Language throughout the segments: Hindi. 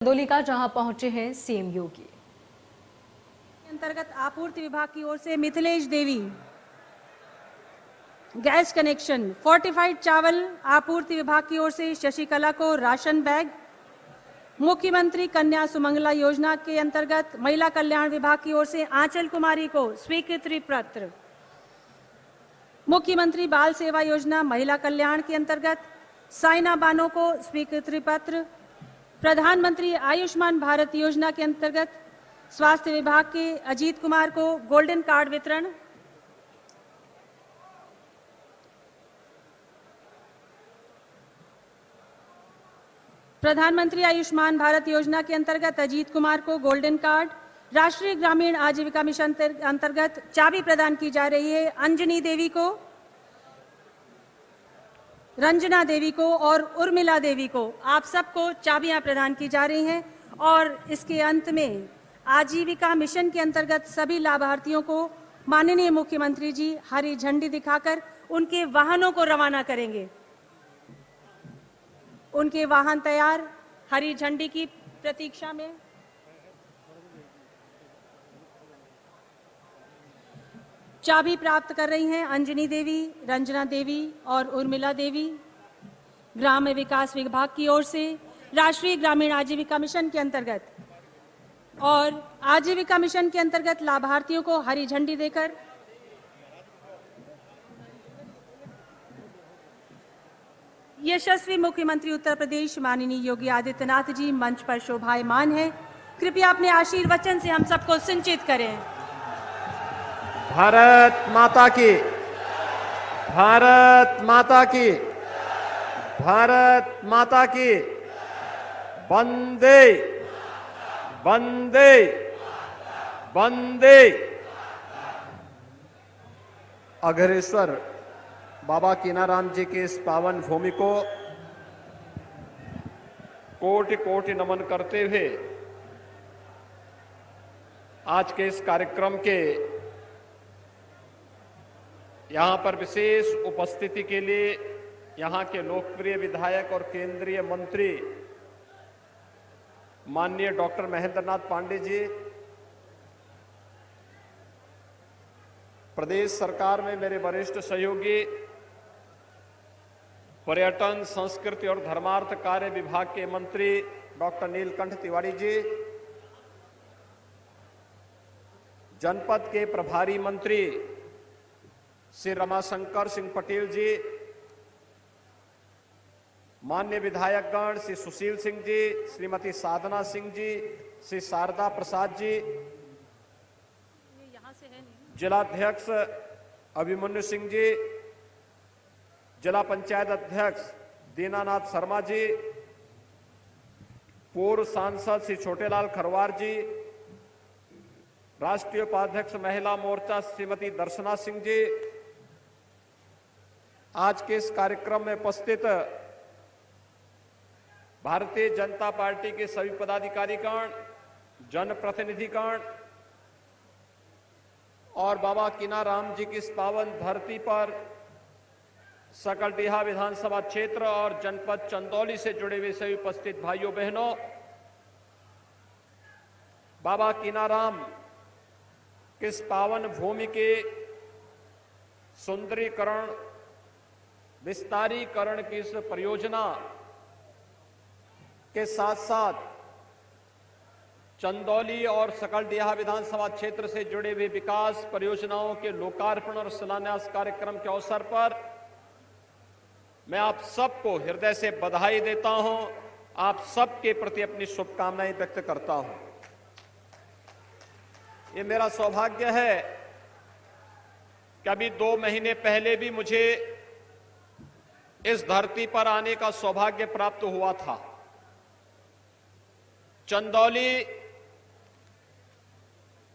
चंदौली का जहां पहुंचे हैं सीएम योगी। अंतर्गत आपूर्ति विभाग की ओर से मिथिलेश देवी गैस कनेक्शन, फोर्टिफाइड चावल आपूर्ति विभाग की ओर से शशिकला को राशन बैग, मुख्यमंत्री कन्या सुमंगला योजना के अंतर्गत महिला कल्याण विभाग की ओर से आंचल कुमारी को स्वीकृति पत्र, मुख्यमंत्री बाल सेवा योजना महिला कल्याण के अंतर्गत साइना बानो को स्वीकृति पत्र, प्रधानमंत्री आयुष्मान भारत योजना के अंतर्गत स्वास्थ्य विभाग के अजीत कुमार को गोल्डन कार्ड वितरण, प्रधानमंत्री आयुष्मान भारत योजना के अंतर्गत अजीत कुमार को गोल्डन कार्ड, राष्ट्रीय ग्रामीण आजीविका मिशन अंतर्गत चाबी प्रदान की जा रही है अंजनी देवी को, रंजना देवी को और उर्मिला देवी को। आप सबको चाबियां प्रदान की जा रही हैं और इसके अंत में आजीविका मिशन के अंतर्गत सभी लाभार्थियों को माननीय मुख्यमंत्री जी हरी झंडी दिखाकर उनके वाहनों को रवाना करेंगे। उनके वाहन तैयार, हरी झंडी की प्रतीक्षा में। चाबी प्राप्त कर रही हैं अंजनी देवी, रंजना देवी और उर्मिला देवी। ग्राम विकास विभाग की ओर से राष्ट्रीय ग्रामीण आजीविका मिशन के अंतर्गत और आजीविका मिशन के अंतर्गत लाभार्थियों को हरी झंडी देकर यशस्वी मुख्यमंत्री उत्तर प्रदेश माननीय योगी आदित्यनाथ जी मंच पर शोभायमान हैं। कृपया अपने आशीर्वचन से हम सबको सिंचित करें। भारत माता की, भारत माता की, भारत माता की। वंदे वंदे वंदे। अघरेश्वर बाबा कीनाराम जी की इस पावन भूमि को कोटि कोटि नमन करते हुए आज के इस कार्यक्रम के यहां पर विशेष उपस्थिति के लिए यहां के लोकप्रिय विधायक और केंद्रीय मंत्री माननीय डॉक्टर महेंद्र नाथ पांडे जी, प्रदेश सरकार में मेरे वरिष्ठ सहयोगी पर्यटन, संस्कृति और धर्मार्थ कार्य विभाग के मंत्री डॉक्टर नीलकंठ तिवारी जी, जनपद के प्रभारी मंत्री श्री रमाशंकर सिंह पटेल जी, मान्य विधायकगण श्री सुशील सिंह जी, श्रीमती साधना सिंह जी, श्री शारदा प्रसाद जी, जिलाध्यक्ष अभिमन्यु सिंह जी, जिला पंचायत अध्यक्ष दीनानाथ शर्मा जी, पूर्व सांसद श्री छोटेलाल खरवार जी, राष्ट्रीय उपाध्यक्ष महिला मोर्चा श्रीमती दर्शना सिंह जी, आज के इस कार्यक्रम में उपस्थित भारतीय जनता पार्टी के सभी पदाधिकारीगण, जनप्रतिनिधिगण और बाबा कीनाराम जी की इस पावन धरती पर सकलडीहा विधानसभा क्षेत्र और जनपद चंदौली से जुड़े हुए सभी उपस्थित भाइयों बहनों, बाबा कीनाराम के इस पावन भूमि के सुंदरीकरण, विस्तारीकरण की इस परियोजना के साथ साथ चंदौली और सकलडीहा विधानसभा क्षेत्र से जुड़े हुए विकास परियोजनाओं के लोकार्पण और शिलान्यास कार्यक्रम के अवसर पर मैं आप सबको हृदय से बधाई देता हूं, आप सबके प्रति अपनी शुभकामनाएं व्यक्त करता हूं। ये मेरा सौभाग्य है कि अभी 2 महीने पहले भी मुझे इस धरती पर आने का सौभाग्य प्राप्त हुआ था। चंदौली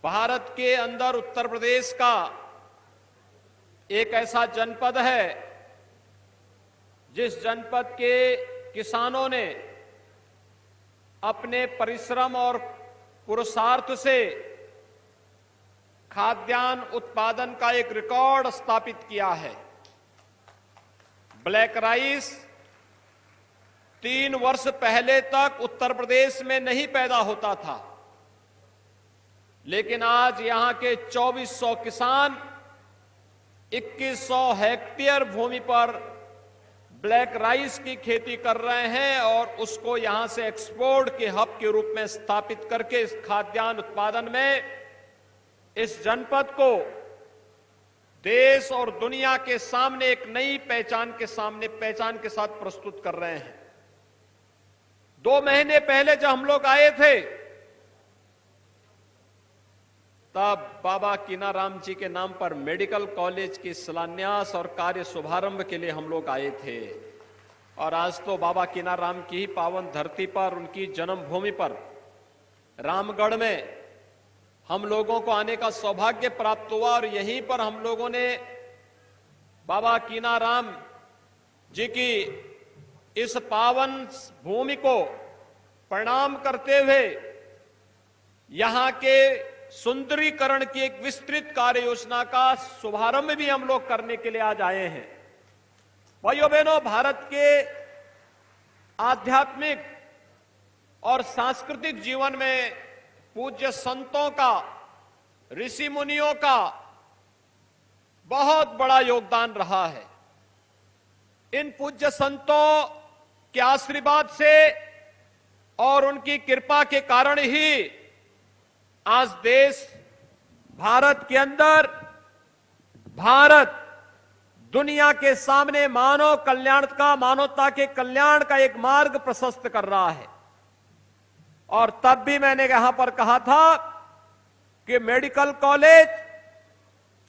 भारत के अंदर उत्तर प्रदेश का एक ऐसा जनपद है जिस जनपद के किसानों ने अपने परिश्रम और पुरुषार्थ से खाद्यान्न उत्पादन का एक रिकॉर्ड स्थापित किया है। ब्लैक राइस, 3 वर्ष पहले तक उत्तर प्रदेश में नहीं पैदा होता था, लेकिन आज यहां के 2400 किसान 2100 हेक्टेयर भूमि पर ब्लैक राइस की खेती कर रहे हैं और उसको यहां से एक्सपोर्ट के हब के रूप में स्थापित करके इस खाद्यान्न उत्पादन में इस जनपद को देश और दुनिया के सामने एक नई पहचान के साथ प्रस्तुत कर रहे हैं। 2 महीने पहले जब हम लोग आए थे, तब बाबा कीनाराम जी के नाम पर मेडिकल कॉलेज की शिलान्यास और कार्य शुभारंभ के लिए हम लोग आए थे। और आज तो बाबा कीनाराम की ही पावन धरती पर, उनकी जन्मभूमि पर रामगढ़ में हम लोगों को आने का सौभाग्य प्राप्त हुआ और यहीं पर हम लोगों ने बाबा कीनाराम जी की इस पावन भूमि को प्रणाम करते हुए यहां के सुंदरीकरण की एक विस्तृत कार्य योजना का शुभारंभ भी हम लोग करने के लिए आज आए हैं। भाइयों बहनों, भारत के आध्यात्मिक और सांस्कृतिक जीवन में पूज्य संतों का, ऋषि मुनियों का बहुत बड़ा योगदान रहा है। इन पूज्य संतों के आशीर्वाद से और उनकी कृपा के कारण ही आज देश, भारत के अंदर, भारत दुनिया के सामने मानवता के कल्याण का एक मार्ग प्रशस्त कर रहा है। और तब भी मैंने यहां पर कहा था कि मेडिकल कॉलेज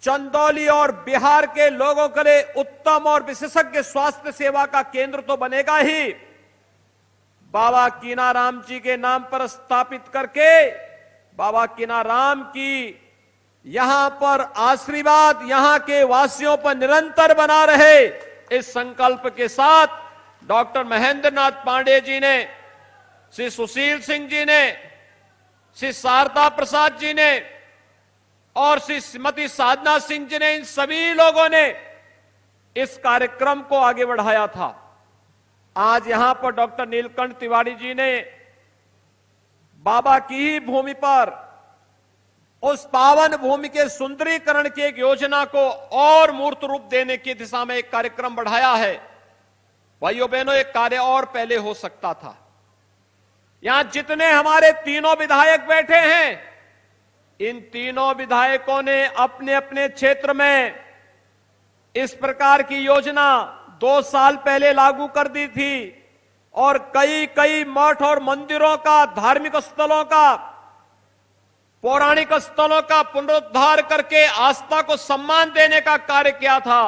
चंदौली और बिहार के लोगों के लिए उत्तम और विशेषज्ञ स्वास्थ्य सेवा का केंद्र तो बनेगा ही, बाबा कीनाराम जी के नाम पर स्थापित करके बाबा कीनाराम की यहां पर आशीर्वाद यहां के वासियों पर निरंतर बना रहे, इस संकल्प के साथ डॉक्टर महेंद्र नाथ पांडे जी ने, श्री सुशील सिंह जी ने, श्री शारदा प्रसाद जी ने और श्री श्रीमती साधना सिंह जी ने, इन सभी लोगों ने इस कार्यक्रम को आगे बढ़ाया था। आज यहां पर डॉक्टर नीलकंठ तिवारी जी ने बाबा की ही भूमि पर उस पावन भूमि के सुंदरीकरण की एक योजना को और मूर्त रूप देने की दिशा में एक कार्यक्रम बढ़ाया है। भाइयों बहनों, एक कार्य और पहले हो सकता था। यहां जितने हमारे तीनों विधायक बैठे हैं, इन तीनों विधायकों ने अपने अपने क्षेत्र में इस प्रकार की योजना 2 साल पहले लागू कर दी थी और कई कई मठ और मंदिरों का, धार्मिक स्थलों का, पौराणिक स्थलों का पुनरुद्धार करके आस्था को सम्मान देने का कार्य किया था।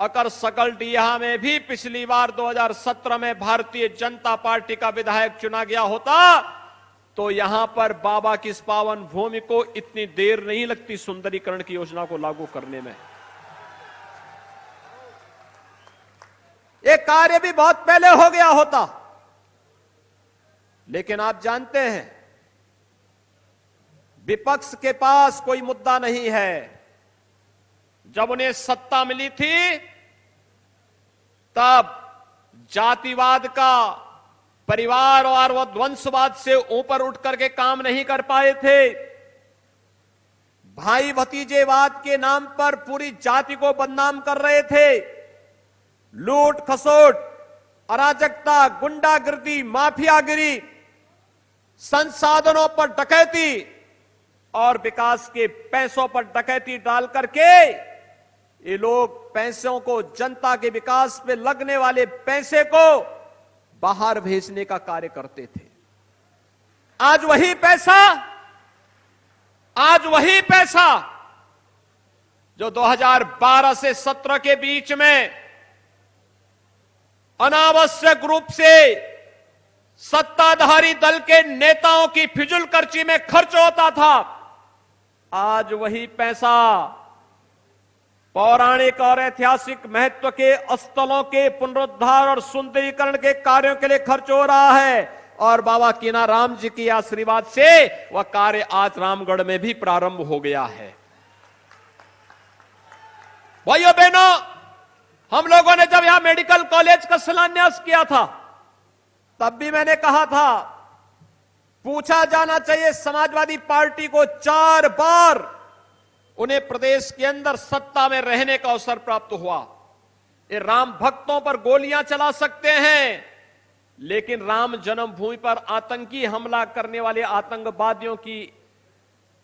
अगर सकलडीहा में भी पिछली बार 2017 में भारतीय जनता पार्टी का विधायक चुना गया होता तो यहां पर बाबा की इस पावन भूमि को इतनी देर नहीं लगती सुंदरीकरण की योजना को लागू करने में। यह कार्य भी बहुत पहले हो गया होता, लेकिन आप जानते हैं विपक्ष के पास कोई मुद्दा नहीं है। जब उन्हें सत्ता मिली थी तब जातिवाद का, परिवार और वंशवाद से ऊपर उठ करके काम नहीं कर पाए थे। भाई भतीजेवाद के नाम पर पूरी जाति को बदनाम कर रहे थे। लूट खसोट, अराजकता, गुंडागिर्दी, माफियागिरी, संसाधनों पर डकैती और विकास के पैसों पर डकैती डाल करके ये लोग पैसों को, जनता के विकास पे लगने वाले पैसे को बाहर भेजने का कार्य करते थे। आज वही पैसा जो 2012 से 17 के बीच में अनावश्यक रूप से सत्ताधारी दल के नेताओं की फिजूल खर्ची में खर्च होता था, आज वही पैसा पौराणिक और ऐतिहासिक महत्व के स्थलों के पुनरुद्धार और सुंदरीकरण के कार्यों के लिए खर्च हो रहा है। और बाबा कीनाराम जी की आशीर्वाद से वह कार्य आज रामगढ़ में भी प्रारंभ हो गया है। भाइयों बहनों, हम लोगों ने जब यहां मेडिकल कॉलेज का शिलान्यास किया था तब भी मैंने कहा था, पूछा जाना चाहिए समाजवादी पार्टी को 4 बार उन्हें प्रदेश के अंदर सत्ता में रहने का अवसर प्राप्त हुआ। ये राम भक्तों पर गोलियां चला सकते हैं, लेकिन राम जन्मभूमि पर आतंकी हमला करने वाले आतंकवादियों की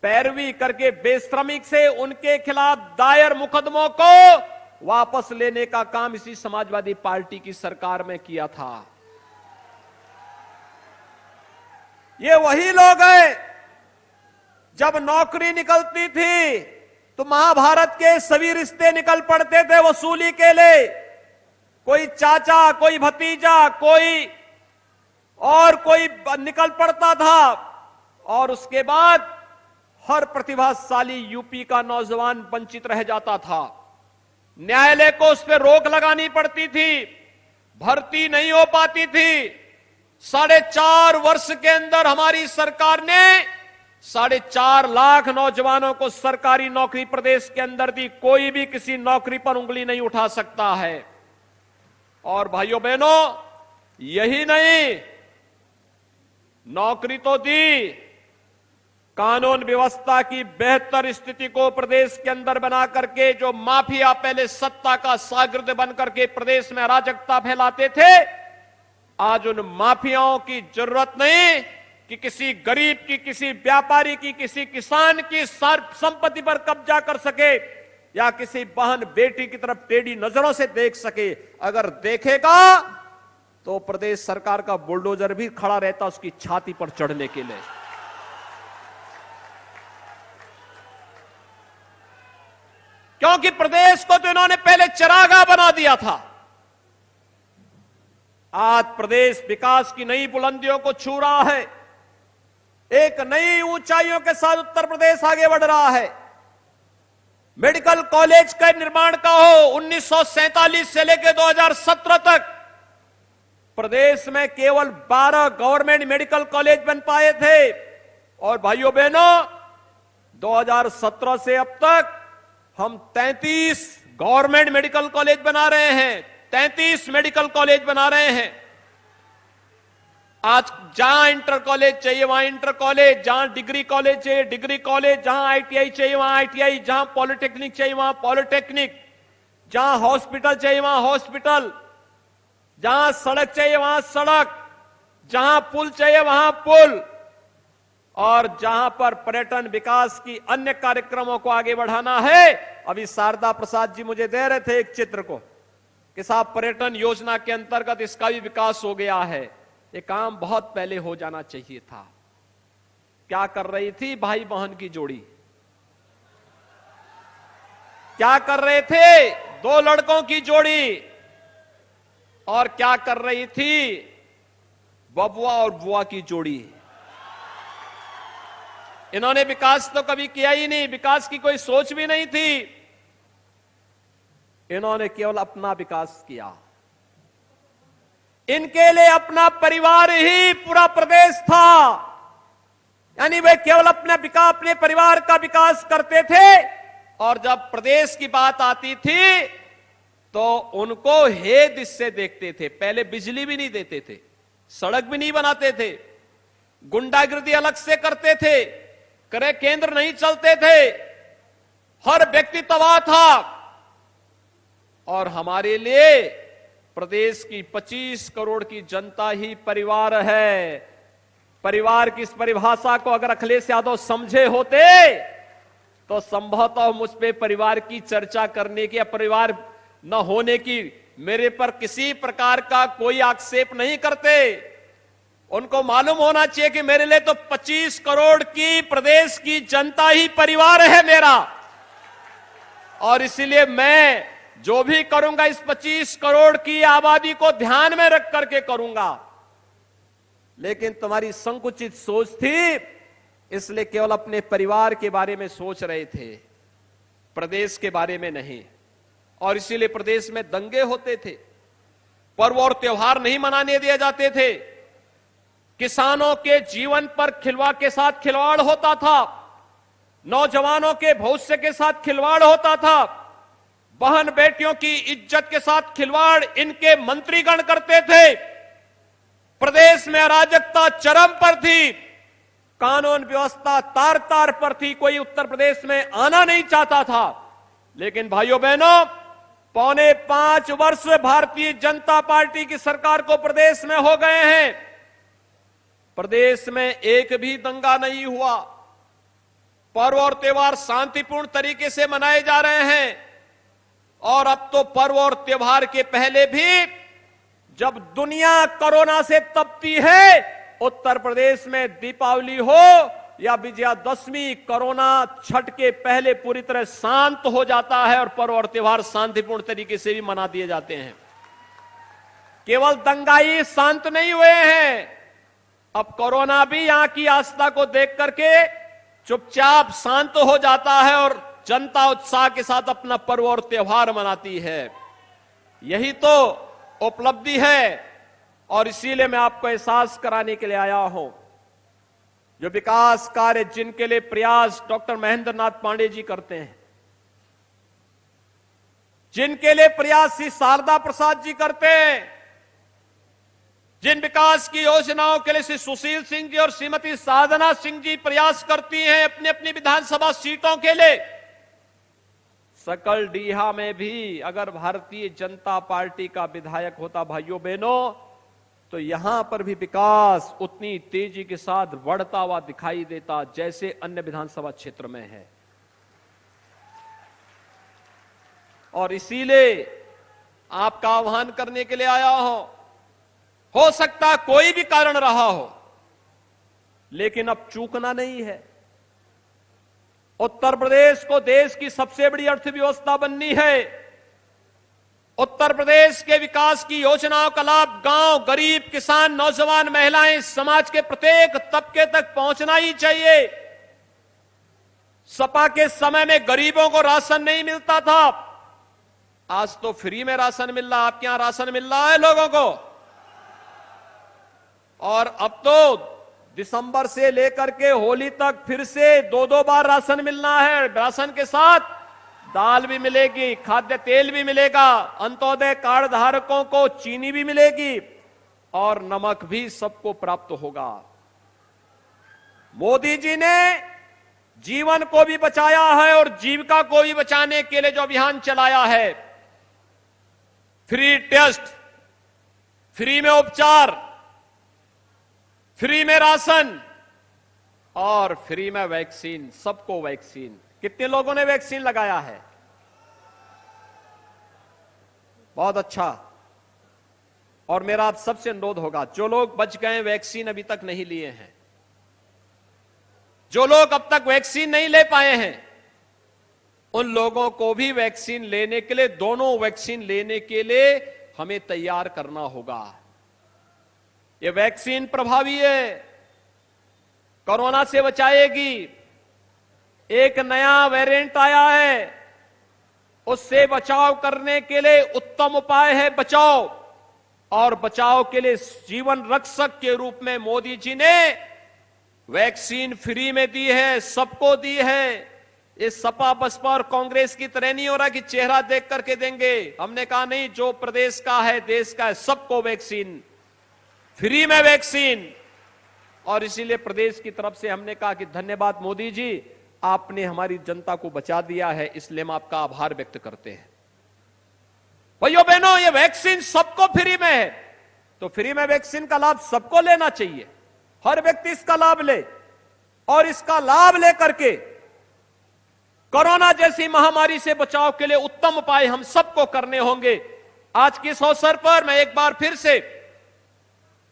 पैरवी करके बेशर्मी से उनके खिलाफ दायर मुकदमों को वापस लेने का काम इसी समाजवादी पार्टी की सरकार में किया था। ये वही लोग हैं, जब नौकरी निकलती थी तो महाभारत के सभी रिश्ते निकल पड़ते थे वसूली के लिए। कोई चाचा, कोई भतीजा, कोई और कोई निकल पड़ता था, और उसके बाद हर प्रतिभाशाली यूपी का नौजवान वंचित रह जाता था। न्यायालय को उस पर रोक लगानी पड़ती थी, भर्ती नहीं हो पाती थी। 4.5 वर्ष के अंदर हमारी सरकार ने 4.5 लाख नौजवानों को सरकारी नौकरी प्रदेश के अंदर दी। कोई भी किसी नौकरी पर उंगली नहीं उठा सकता है। और भाइयों बहनों, यही नहीं, नौकरी तो दी, कानून व्यवस्था की बेहतर स्थिति को प्रदेश के अंदर बना करके जो माफिया पहले सत्ता का शागिर्द बन करके प्रदेश में अराजकता फैलाते थे, आज उन माफियाओं की जरूरत नहीं कि किसी गरीब की, किसी व्यापारी की, किसी किसान की संपत्ति पर कब्जा कर सके या किसी बहन बेटी की तरफ टेढ़ी नजरों से देख सके। अगर देखेगा तो प्रदेश सरकार का बुलडोजर भी खड़ा रहता उसकी छाती पर चढ़ने के लिए। क्योंकि प्रदेश को तो इन्होंने पहले चरागाह बना दिया था। आज प्रदेश विकास की नई बुलंदियों को छू रहा है। एक नई ऊंचाइयों के साथ उत्तर प्रदेश आगे बढ़ रहा है। मेडिकल कॉलेज का निर्माण का हो, 1947 से लेकर 2017 तक प्रदेश में केवल 12 गवर्नमेंट मेडिकल कॉलेज बन पाए थे। और भाइयों बहनों, 2017 से अब तक हम 33 गवर्नमेंट मेडिकल कॉलेज बना रहे हैं। 33 मेडिकल कॉलेज बना रहे हैं। आज जहां इंटर कॉलेज चाहिए वहां इंटर कॉलेज, जहां डिग्री कॉलेज चाहिए डिग्री कॉलेज, जहां आईटीआई चाहिए वहां आईटीआई, जहां पॉलिटेक्निक चाहिए वहां पॉलिटेक्निक, जहां हॉस्पिटल चाहिए वहां हॉस्पिटल, जहां सड़क चाहिए वहां सड़क, जहां पुल चाहिए वहां पुल, और जहां पर पर्यटन विकास की अन्य कार्यक्रमों को आगे बढ़ाना है। अभी शारदा प्रसाद जी मुझे दे रहे थे एक चित्र को कि साहब पर्यटन योजना के अंतर्गत इसका भी विकास हो गया है। ये काम बहुत पहले हो जाना चाहिए था। क्या कर रही थी भाई बहन की जोड़ी? क्या कर रहे थे 2 लड़कों की जोड़ी? और क्या कर रही थी बबुआ और बुआ की जोड़ी? इन्होंने विकास तो कभी किया ही नहीं, विकास की कोई सोच भी नहीं थी। इन्होंने केवल अपना विकास किया। इनके लिए अपना परिवार ही पूरा प्रदेश था। यानी वे केवल अपने परिवार का विकास करते थे, और जब प्रदेश की बात आती थी तो उनको हेद इससे देखते थे। पहले बिजली भी नहीं देते थे, सड़क भी नहीं बनाते थे, गुंडागिर्दी अलग से करते थे, क्रय केंद्र नहीं चलते थे, हर व्यक्ति तबाह था। और हमारे लिए प्रदेश की 25 करोड़ की जनता ही परिवार है। परिवार की इस परिभाषा को अगर अखिलेश यादव समझे होते तो संभवतः मुझ पे परिवार की चर्चा करने की या परिवार न होने की मेरे पर किसी प्रकार का कोई आक्षेप नहीं करते। उनको मालूम होना चाहिए कि मेरे लिए तो 25 करोड़ की प्रदेश की जनता ही परिवार है मेरा, और इसीलिए मैं जो भी करूंगा इस 25 करोड़ की आबादी को ध्यान में रख करके करूंगा। लेकिन तुम्हारी संकुचित सोच थी, इसलिए केवल अपने परिवार के बारे में सोच रहे थे, प्रदेश के बारे में नहीं। और इसीलिए प्रदेश में दंगे होते थे, पर्व और त्योहार नहीं मनाने दिए जाते थे, किसानों के जीवन पर के साथ खिलवाड़ होता था, नौजवानों के भविष्य के साथ खिलवाड़ होता था, बहन बेटियों की इज्जत के साथ खिलवाड़ इनके मंत्रीगण करते थे। प्रदेश में अराजकता चरम पर थी, कानून व्यवस्था तार तार पर थी, कोई उत्तर प्रदेश में आना नहीं चाहता था। लेकिन भाइयों बहनों, 4.25 वर्ष भारतीय जनता पार्टी की सरकार को प्रदेश में हो गए हैं। प्रदेश में एक भी दंगा नहीं हुआ, पर्व और त्योहार शांतिपूर्ण तरीके से मनाए जा रहे हैं। और अब तो पर्व और त्योहार के पहले भी जब दुनिया कोरोना से तपती है, उत्तर प्रदेश में दीपावली हो या विजयादशमी, कोरोना छठ के पहले पूरी तरह शांत हो जाता है और पर्व और त्योहार शांतिपूर्ण तरीके से भी मना दिए जाते हैं। केवल दंगाई शांत नहीं हुए हैं, अब कोरोना भी यहां की आस्था को देख करके चुपचाप शांत हो जाता है और जनता उत्साह के साथ अपना पर्व और त्योहार मनाती है। यही तो उपलब्धि है और इसीलिए मैं आपको एहसास कराने के लिए आया हूं। जो विकास कार्य जिनके लिए प्रयास डॉक्टर महेंद्र नाथ पांडे जी करते हैं, जिनके लिए प्रयास श्री शारदा प्रसाद जी करते हैं, जिन विकास की योजनाओं के लिए श्री सुशील सिंह जी और श्रीमती साधना सिंह जी प्रयास करती हैं अपनी अपनी विधानसभा सीटों के लिए, सकलडीहा में भी अगर भारतीय जनता पार्टी का विधायक होता भाइयों बहनों, तो यहां पर भी विकास उतनी तेजी के साथ बढ़ता हुआ दिखाई देता जैसे अन्य विधानसभा क्षेत्र में है। और इसीलिए आपका आह्वान करने के लिए आया हो सकता कोई भी कारण रहा हो, लेकिन अब चूकना नहीं है। उत्तर प्रदेश को देश की सबसे बड़ी अर्थव्यवस्था बननी है। उत्तर प्रदेश के विकास की योजनाओं का लाभ गांव, गरीब, किसान, नौजवान, महिलाएं, समाज के प्रत्येक तबके तक पहुंचना ही चाहिए। सपा के समय में गरीबों को राशन नहीं मिलता था, आज तो फ्री में राशन मिल रहा। आपके यहां राशन मिल रहा है लोगों को? और अब तो दिसंबर से लेकर के होली तक फिर से 2-2 बार राशन मिलना है। राशन के साथ दाल भी मिलेगी, खाद्य तेल भी मिलेगा, अंत्योदय कार्ड धारकों को चीनी भी मिलेगी और नमक भी सबको प्राप्त होगा। मोदी जी ने जीवन को भी बचाया है और जीविका को भी बचाने के लिए जो अभियान चलाया है, फ्री टेस्ट, फ्री में उपचार, फ्री में राशन और फ्री में वैक्सीन, सबको वैक्सीन। कितने लोगों ने वैक्सीन लगाया है? बहुत अच्छा। और मेरा आप सबसे अनुरोध होगा, जो लोग बच गए वैक्सीन अभी तक नहीं लिए हैं, जो लोग अब तक वैक्सीन नहीं ले पाए हैं, उन लोगों को भी वैक्सीन लेने के लिए, दोनों वैक्सीन लेने के लिए हमें तैयार करना होगा। ये वैक्सीन प्रभावी है, कोरोना से बचाएगी। एक नया वेरिएंट आया है, उससे बचाव करने के लिए उत्तम उपाय है बचाव। और बचाव के लिए जीवन रक्षक के रूप में मोदी जी ने वैक्सीन फ्री में दी है, सबको दी है। ये सपा बसपा और कांग्रेस की तरह नहीं हो रहा कि चेहरा देख करके देंगे। हमने कहा नहीं, जो प्रदेश का है, देश का है, सबको वैक्सीन, फ्री में वैक्सीन। और इसीलिए प्रदेश की तरफ से हमने कहा कि धन्यवाद मोदी जी, आपने हमारी जनता को बचा दिया है, इसलिए हम आपका आभार व्यक्त करते हैं। भाइयों बहनों, ये वैक्सीन सबको फ्री में है, तो फ्री में वैक्सीन का लाभ सबको लेना चाहिए। हर व्यक्ति इसका लाभ ले और इसका लाभ लेकर के कोरोना जैसी महामारी से बचाव के लिए उत्तम उपाय हम सबको करने होंगे। आज के इस अवसर पर मैं एक बार फिर से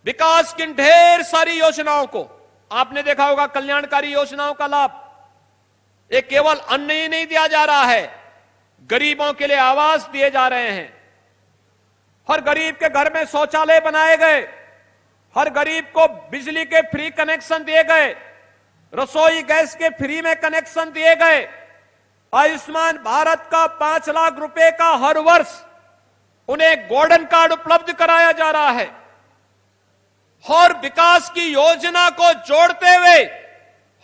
विकास की ढेर सारी योजनाओं को, आपने देखा होगा कल्याणकारी योजनाओं का लाभ, ये केवल अन्न ही नहीं दिया जा रहा है, गरीबों के लिए आवास दिए जा रहे हैं। हर गरीब के घर में शौचालय बनाए गए, हर गरीब को बिजली के फ्री कनेक्शन दिए गए, रसोई गैस के फ्री में कनेक्शन दिए गए। आयुष्मान भारत का 5 लाख रुपए का हर वर्ष उन्हें गोल्डन कार्ड उपलब्ध कराया जा रहा है। और विकास की योजना को जोड़ते हुए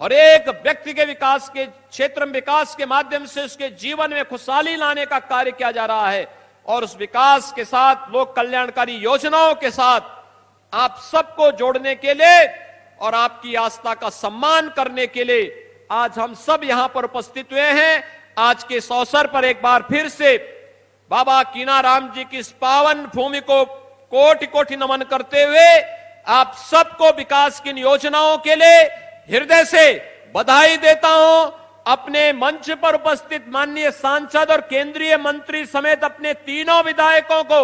हर एक व्यक्ति के विकास के क्षेत्र में विकास के माध्यम से उसके जीवन में खुशहाली लाने का कार्य किया जा रहा है। और उस विकास के साथ, लोक कल्याणकारी योजनाओं के साथ आप सबको जोड़ने के लिए और आपकी आस्था का सम्मान करने के लिए आज हम सब यहां पर उपस्थित हुए हैं। आज के इस अवसर पर एक बार फिर से बाबा कीनाराम जी की इस पावन भूमि को कोटि कोटि नमन करते हुए आप सबको विकास की इन योजनाओं के लिए हृदय से बधाई देता हूं। अपने मंच पर उपस्थित माननीय सांसद और केंद्रीय मंत्री समेत अपने तीनों विधायकों को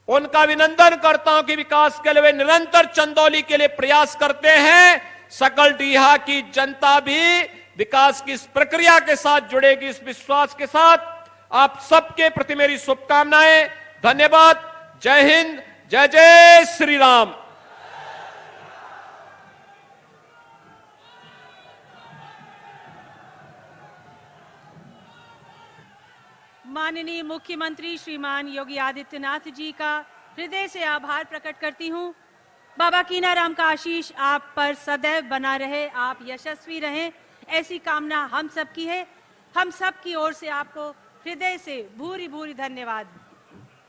उनका अभिनंदन करता हूं कि विकास के लिए वे निरंतर चंदौली के लिए प्रयास करते हैं। सकलडीहा की जनता भी विकास की इस प्रक्रिया के साथ जुड़ेगी, इस विश्वास के साथ आप सबके प्रति मेरी शुभकामनाएं। धन्यवाद। जय हिंद, जय जय श्री राम। माननीय मुख्यमंत्री श्रीमान योगी आदित्यनाथ जी का हृदय से आभार प्रकट करती हूं। बाबा कीनाराम का आशीष आप पर सदैव बना रहे, आप यशस्वी रहें, ऐसी कामना हम सबकी है। हम सब की ओर से आपको हृदय से भूरी भूरी धन्यवाद।